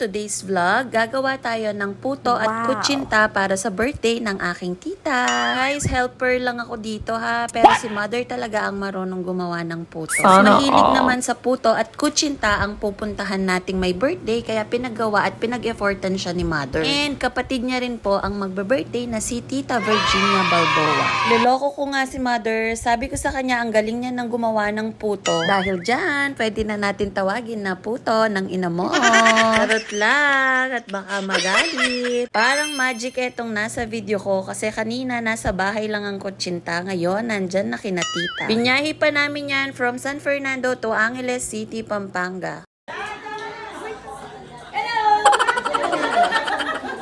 today's vlog, gagawa tayo ng puto at kutsinta para sa birthday ng aking tita. Guys, helper lang ako dito ha, pero si mother talaga ang marunong gumawa ng puto. Mahilig naman sa puto at kutsinta ang pupuntahan nating may birthday, kaya pinagawa at pinag-effortan siya ni mother. And kapatid niya rin po ang magbe-birthday na si Tita Virginia Balboa. Loloko ko nga si mother, sabi ko sa kanya ang galing niya ng gumawa ng puto. Dahil dyan, pwede na natin tawagin na puto ng ina mo. Charot lang at baka magalit. Parang magic etong nasa video ko kasi kanina nasa bahay lang ang kutsinta, ngayon nandyan na kina tita. Binyahe pa namin yan from San Fernando to Angeles City, Pampanga.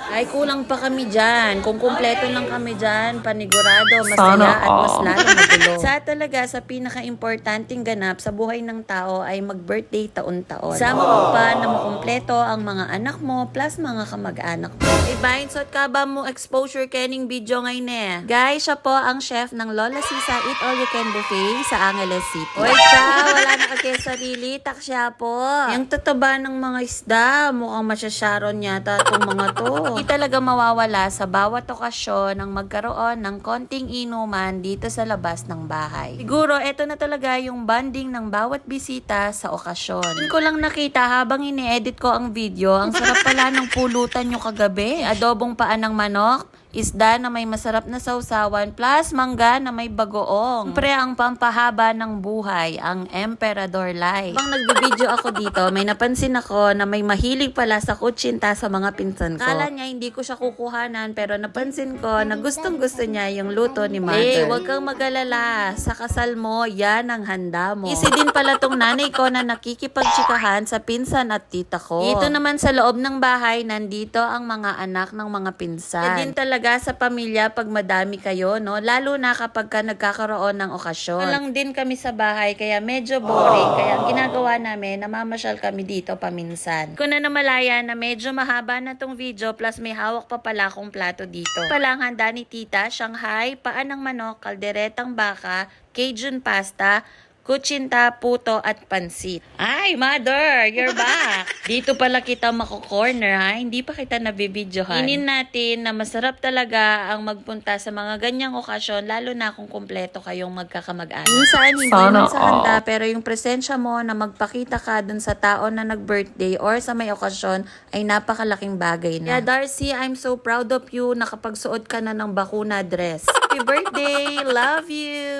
Ay, kulang pa kami dyan. Kung kumpleto lang kami dyan, panigurado, masaya at mas lalo magulo. Talaga, sa pinaka-importanting ganap sa buhay ng tao ay mag-birthday taon-taon. Sama mo pa na makumpleto ang mga anak mo plus mga kamag-anak mo. Ibahin, sot ka ba mo exposure kening video ngayon eh? Guys, siya po ang chef ng Lola Sisa Eat All You Can Buffet sa Angeles City. Oy, wala na kay sarili, tak siya po. Yung tataba ng mga isda, mukhang masyasyaron yata itong mga to. Talaga mawawala sa bawat okasyon ang magkaroon ng konting inuman dito sa labas ng bahay. Siguro, eto na talaga yung bonding ng bawat bisita sa okasyon. Yun ko lang nakita habang ini-edit ko ang video, ang sarap pala ng pulutan nyo kagabi. Adobong paan ng manok, isda na may masarap na sausawan, plus mangga na may bagoong. Siyempre ang pampahaba ng buhay, ang Emperador Life. Habang nagbe-video ako dito, may napansin ako na may mahilig pala sa kutsinta sa mga pinsan ko. Kala niya hindi ko siya kukuhanan, pero napansin ko na gustong-gusto niya yung luto ni mother. Huwag kang mag-alala. Sa kasal mo, yan ang handa mo. Isi din pala tong nanay ko na nakikipagtsikahan sa pinsan at tita ko. Dito naman sa loob ng bahay, nandito ang mga anak ng mga pinsan. Din talaga sa pamilya pag madami kayo, no? Lalo na kapag ka nagkakaroon ng okasyon. Walang din kami sa bahay, kaya medyo boring. Kaya ang ginagawa namin, namamasyal kami dito paminsan. Kung na namalaya na medyo mahaba na tong video, plus may hawak pa pala akong plato dito. Palang handa ni tita, Shanghai, paan ng manok, kalderetang baka, Cajun pasta, kutsinta, puto, at pansit. Ay, mother, you're back. Dito pala kita mako-corner, ha? Hindi pa kita nabibidyohan. Inin natin na masarap talaga ang magpunta sa mga ganyang okasyon, lalo na kung kumpleto kayong magkakamag-anak. Minsan, hindi man sa handa, pero yung presensya mo na magpakita ka dun sa tao na nag-birthday or sa may okasyon ay napakalaking bagay na. Kaya Darcy, I'm so proud of you. Nakapagsuot ka na ng bakuna dress. Happy birthday! Love you!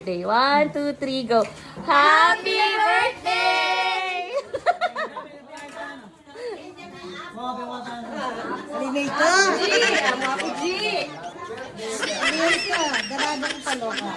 Day 1, 2, 3, go! Happy birthday! Salimay ka! Happy G! Salimay ka! Ganadang paloka.